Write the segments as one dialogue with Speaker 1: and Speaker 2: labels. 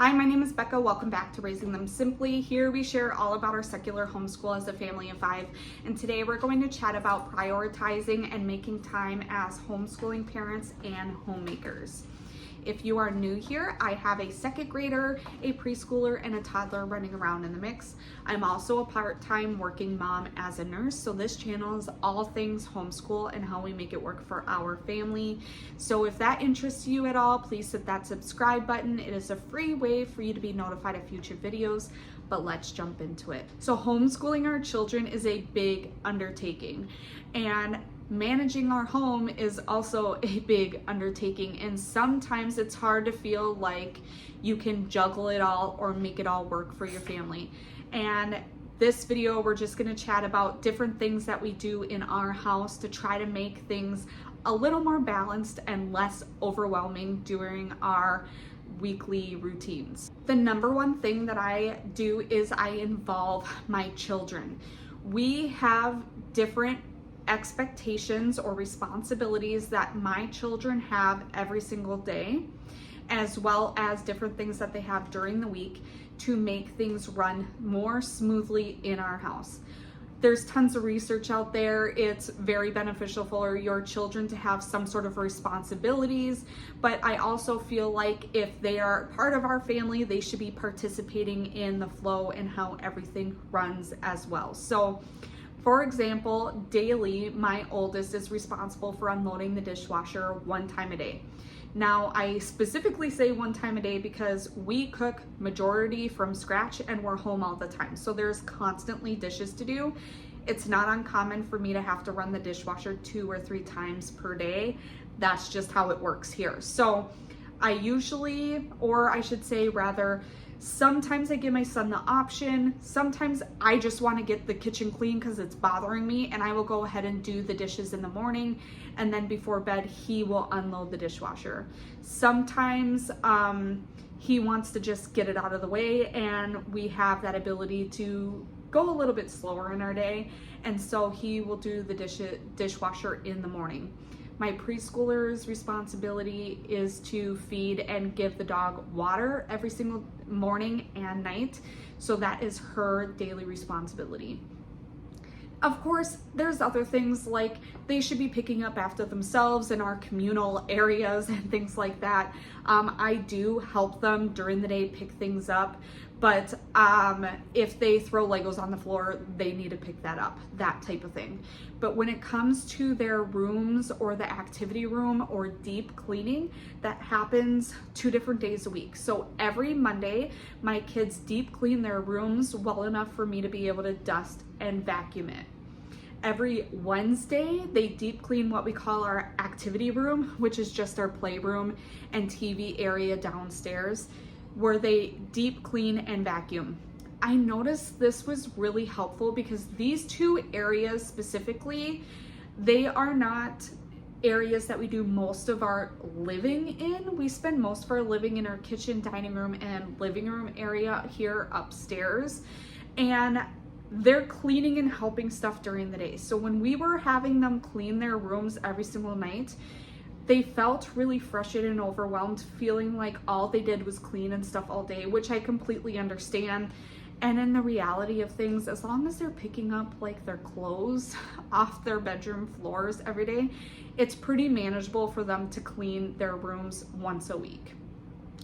Speaker 1: Hi, my name is Becca. Welcome back to Raising Them Simply. Here we share all about our secular homeschool as a family of 5. And today we're going to chat about prioritizing and making time as homeschooling parents and homemakers. If you are new here, I have a 2nd grader, a preschooler, and a toddler running around in the mix. I'm also a part-time working mom as a nurse, so this channel is all things homeschool and how we make it work for our family. So if that interests you at all, please hit that subscribe button. It is a free way for you to be notified of future videos, but let's jump into it. So homeschooling our children is a big undertaking, and managing our home is also a big undertaking, and sometimes it's hard to feel like you can juggle it all or make it all work for your family. And this video, we're just going to chat about different things that we do in our house to try to make things a little more balanced and less overwhelming during our weekly routines. The number one thing that I do is I involve my children. We have different expectations or responsibilities that my children have every single day, as well as different things that they have during the week to make things run more smoothly in our house. There's tons of research out there. It's very beneficial for your children to have some sort of responsibilities, but I also feel like if they are part of our family, they should be participating in the flow and how everything runs as well. So for example, daily, my oldest is responsible for unloading the dishwasher 1 time a day. Now, I specifically say 1 time a day because we cook majority from scratch and we're home all the time. So there's constantly dishes to do. It's not uncommon for me to have to run the dishwasher 2 or 3 times per day. That's just how it works here. So I usually, or I should say rather, sometimes I give my son the option. Sometimes I just want to get the kitchen clean because it's bothering me, and I will go ahead and do the dishes in the morning, and then before bed he will unload the dishwasher. Sometimes he wants to just get it out of the way, and we have that ability to go a little bit slower in our day, and so he will do the dishwasher in the morning. My preschooler's responsibility is to feed and give the dog water every single morning and night. So that is her daily responsibility. Of course, there's other things like they should be picking up after themselves in our communal areas and things like that. I do help them during the day pick things up, but if they throw Legos on the floor, they need to pick that up, that type of thing. But when it comes to their rooms or the activity room or deep cleaning, that happens 2 different days a week. So every Monday, my kids deep clean their rooms well enough for me to be able to dust and vacuum it. Every Wednesday, they deep clean what we call our activity room, which is just our playroom and TV area downstairs, where they deep clean and vacuum. I noticed this was really helpful because these 2 areas specifically, they are not areas that we do most of our living in. We spend most of our living in our kitchen, dining room, and living room area here upstairs. And they're cleaning and helping stuff during the day. So when we were having them clean their rooms every single night, they felt really frustrated and overwhelmed, feeling like all they did was clean and stuff all day, which I completely understand. And in the reality of things, as long as they're picking up like their clothes off their bedroom floors every day, it's pretty manageable for them to clean their rooms once a week.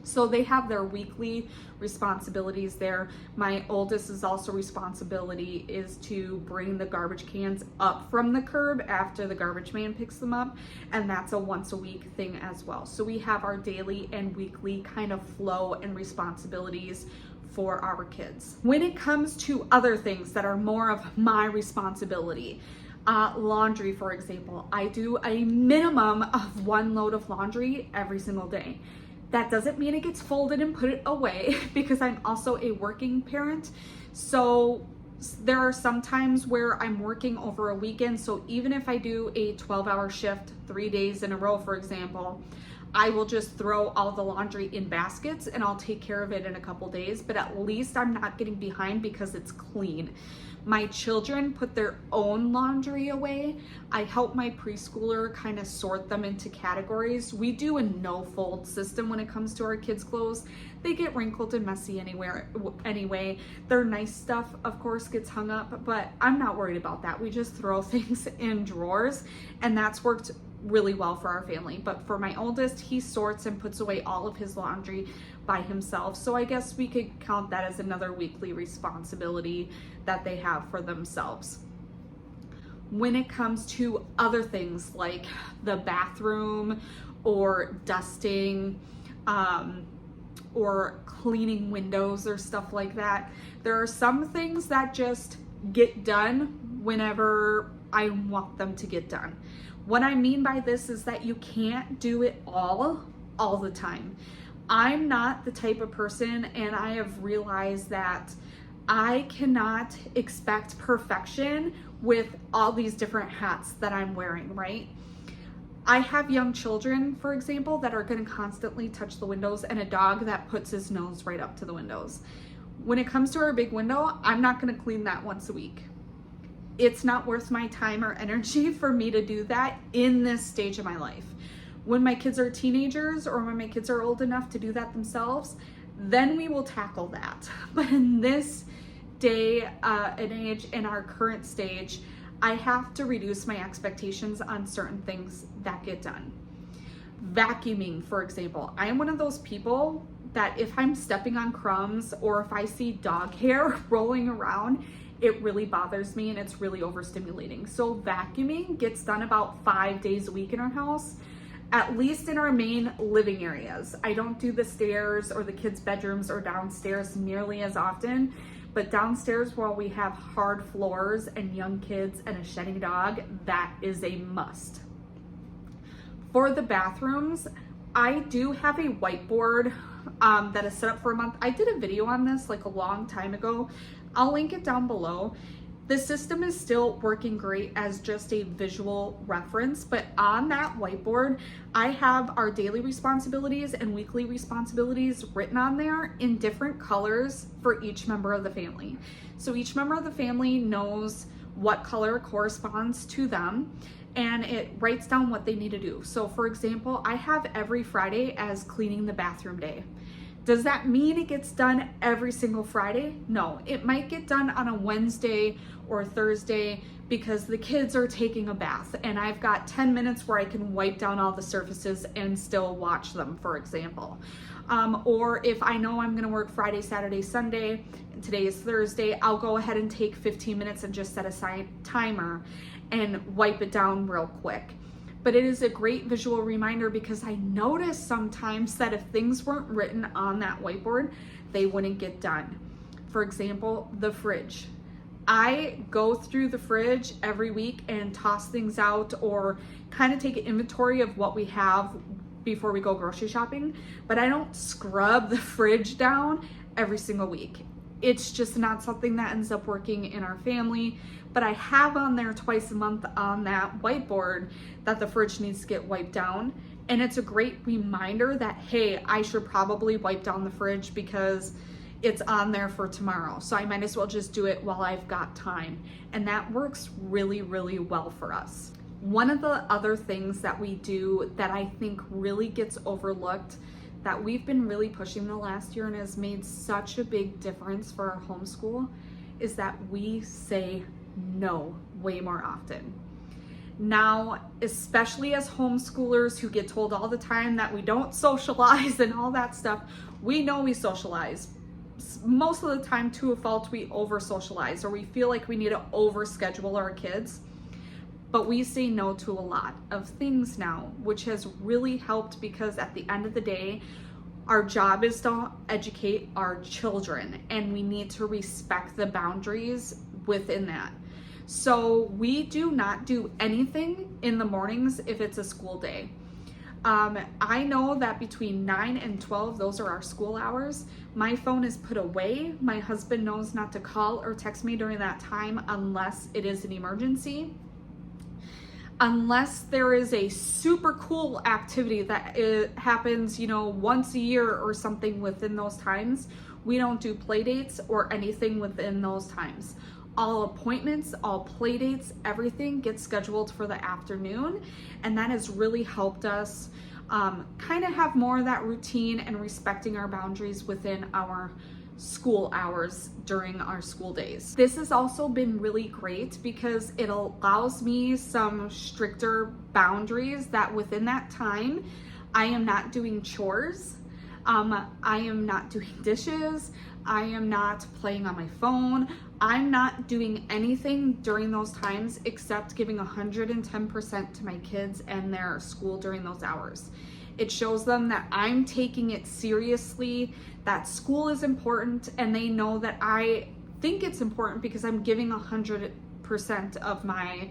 Speaker 1: So they have their weekly responsibilities there. My oldest's also responsibility is to bring the garbage cans up from the curb after the garbage man picks them up, and that's a once a week thing as well. So we have our daily and weekly kind of flow and responsibilities for our kids. When it comes to other things that are more of my responsibility, laundry, for example, I do a minimum of 1 load of laundry every single day. That doesn't mean it gets folded and put it away because I'm also a working parent. So there are some times where I'm working over a weekend. So even if I do a 12-hour shift 3 days in a row, for example, I will just throw all the laundry in baskets and I'll take care of it in a couple days, but at least I'm not getting behind because it's clean. My children put their own laundry away. I help my preschooler kind of sort them into categories. We do a no-fold system when it comes to our kids' clothes. They get wrinkled and messy anyway. Their nice stuff, of course, gets hung up, but I'm not worried about that. We just throw things in drawers, and that's worked really well for our family. But for my oldest, he sorts and puts away all of his laundry by himself. So I guess we could count that as another weekly responsibility that they have for themselves. When it comes to other things like the bathroom or dusting, or cleaning windows or stuff like that, there are some things that just get done whenever I want them to get done. What I mean by this is that you can't do it all the time. I'm not the type of person, and I have realized that I cannot expect perfection with all these different hats that I'm wearing, right? I have young children, for example, that are going to constantly touch the windows, and a dog that puts his nose right up to the windows. When it comes to our big window, I'm not going to clean that once a week. It's not worth my time or energy for me to do that in this stage of my life. When my kids are teenagers or when my kids are old enough to do that themselves, then we will tackle that. But in this day and age, in our current stage, I have to reduce my expectations on certain things that get done. Vacuuming, for example. I am one of those people that if I'm stepping on crumbs or if I see dog hair rolling around, it really bothers me and it's really overstimulating. So vacuuming gets done about 5 days a week in our house, at least in our main living areas. I don't do the stairs or the kids' bedrooms or downstairs nearly as often, but downstairs, while we have hard floors and young kids and a shedding dog, that is a must. For the bathrooms, I do have a whiteboard that is set up for a month. I did a video on this like a long time ago. I'll link it down below. The system is still working great as just a visual reference, but on that whiteboard, I have our daily responsibilities and weekly responsibilities written on there in different colors for each member of the family. So each member of the family knows what color corresponds to them, and it writes down what they need to do. So for example, I have every Friday as cleaning the bathroom day. Does that mean it gets done every single Friday? No, it might get done on a Wednesday or Thursday because the kids are taking a bath and I've got 10 minutes where I can wipe down all the surfaces and still watch them, for example. Or if I know I'm gonna work Friday, Saturday, Sunday, and today is Thursday, I'll go ahead and take 15 minutes and just set a timer and wipe it down real quick. But it is a great visual reminder because I notice sometimes that if things weren't written on that whiteboard, they wouldn't get done. For example, the fridge. I go through the fridge every week and toss things out or kind of take an inventory of what we have before we go grocery shopping, but I don't scrub the fridge down every single week. It's just not something that ends up working in our family, but I have on there twice a month on that whiteboard that the fridge needs to get wiped down. And it's a great reminder that, hey, I should probably wipe down the fridge because it's on there for tomorrow. So I might as well just do it while I've got time. And that works really, really well for us. One of the other things that we do that I think really gets overlooked that we've been really pushing the last year and has made such a big difference for our homeschool is that we say no way more often. Now, especially as homeschoolers who get told all the time that we don't socialize and all that stuff, we know we socialize. Most of the time, to a fault, we over socialize or we feel like we need to over schedule our kids. But we say no to a lot of things now, which has really helped because at the end of the day, our job is to educate our children and we need to respect the boundaries within that. So we do not do anything in the mornings if it's a school day. I know that between 9 and 12, those are our school hours. My phone is put away. My husband knows not to call or text me during that time unless it is an emergency. unless there is a super cool activity that happens, once a year or something within those times, we don't do play dates or anything within those times. All appointments, all play dates, everything gets scheduled for the afternoon, and that has really helped us kind of have more of that routine and respecting our boundaries within our school hours during our school days. This has also been really great because it allows me some stricter boundaries that within that time, I am not doing chores, I am not doing dishes, I am not playing on my phone, I'm not doing anything during those times except giving 110% to my kids and their school during those hours. It shows them that I'm taking it seriously, that school is important, and they know that I think it's important because I'm giving 100% of my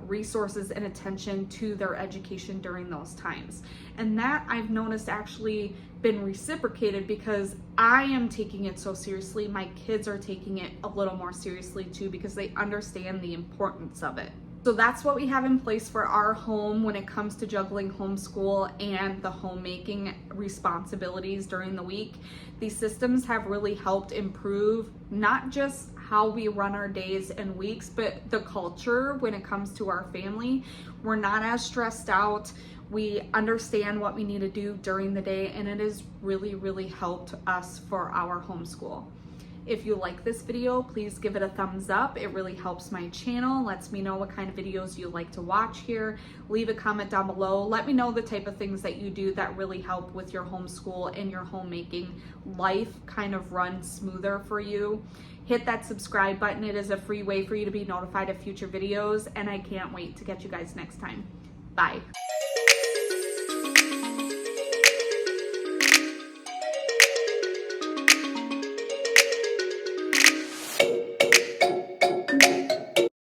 Speaker 1: resources and attention to their education during those times. And that I've noticed actually been reciprocated because I am taking it so seriously. My kids are taking it a little more seriously too because they understand the importance of it. So that's what we have in place for our home when it comes to juggling homeschool and the homemaking responsibilities during the week. These systems have really helped improve not just how we run our days and weeks, but the culture when it comes to our family. We're not as stressed out. We understand what we need to do during the day, and it has really, really helped us for our homeschool. If you like this video, please give it a thumbs up. It really helps my channel, lets me know what kind of videos you like to watch here. Leave a comment down below. Let me know the type of things that you do that really help with your homeschool and your homemaking life kind of run smoother for you. Hit that subscribe button. It is a free way for you to be notified of future videos, and I can't wait to catch you guys next time. Bye.